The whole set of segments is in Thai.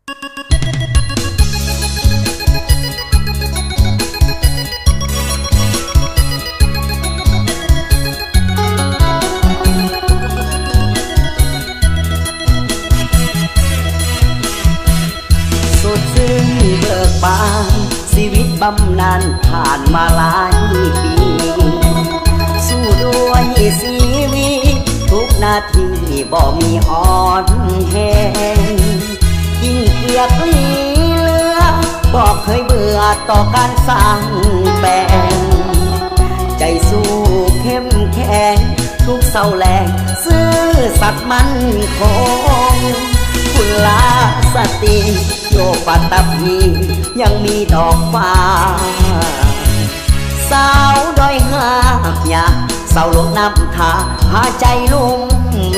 สุดซึ้งเบิกบานชีวิตบำนาญผ่านมาหลายปีสู้ด้วยชีวิตทุกนาทีบ่มีอ่อนแห้งยิ่งเกลียดลีเลือบ่เคยเบื่อต่อการสร้างแปลงใจสู้เข้มแข็งทุกเศร้าแรงซื่อสัตย์มั่นคงคุณลาสติโยปัตตพียังมีดอกฟ้าสาวดอยหากยาเศร้าลงน้ำทาหาใจลุ่ม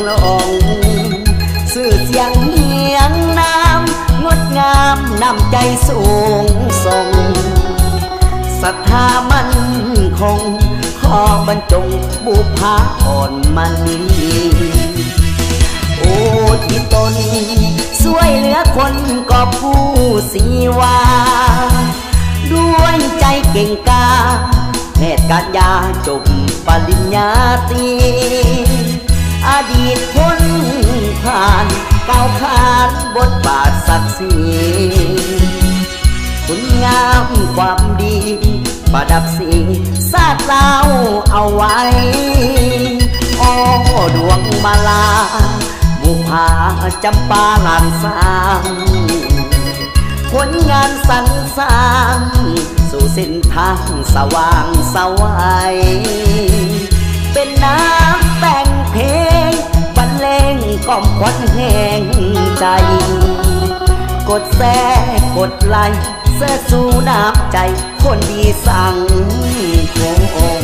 ลงสื่อเสียงเฮียงน้ำงดงามน้ำใจสูงส่งศรัทธามั่นคงขอบรรจงบุพาอ่อนมันโอ้ที่ตนช่วยเหลือคนก็ผู้สีวาด้วยใจเก่งกาแพทย์การยาจบปริญญาตรีอดีตคนผ่านก้าวขานบทบาทศักดิ์ศรีคุณงามความดีประดับสีศาสตร์เราเอาไว้โอ้ดวงมาลาบุพาจำปาลานสร้างผลงานสรรสร้างสู่เส้นทางสว่างสวัยเป็นน้ำแต่งเพลงบรรเลงกล่อมควันแห่งใจกดแซ่กดไลค์เสื้อสู่น้ำใจคนดีสั่งคง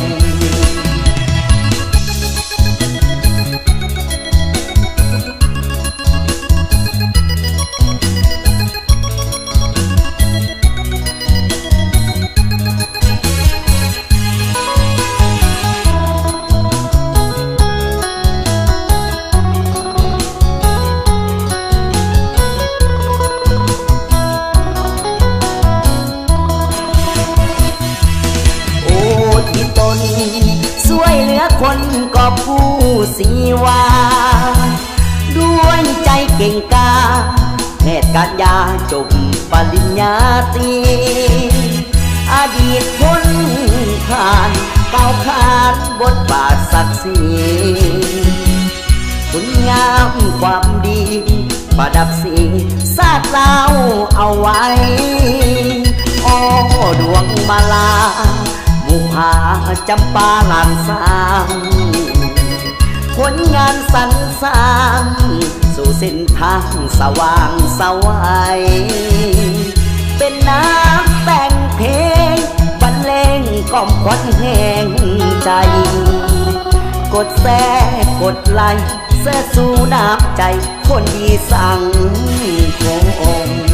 ช่วยเหลือคนก็ผู้สีวาด้วยใจเก่งกาแพทย์การยาจบปริญญาตรีอดีตคนผ่านก้าวขานบทบาทศักดิ์ศรีคุณงามความดีประดับสีศาสตร์เราเอาไว้โอ้ดวงมาลาบุพาจำปาลานสร้างผลงานสรรสร้างสู่เส้นทางสว่างสวัยเป็นน้ำแต่งเพลงบรรเลงกล่อมควันแห่งใจกดแซ่กดไลค์เสื้อสู่น้ำใจคนดีสั่งคง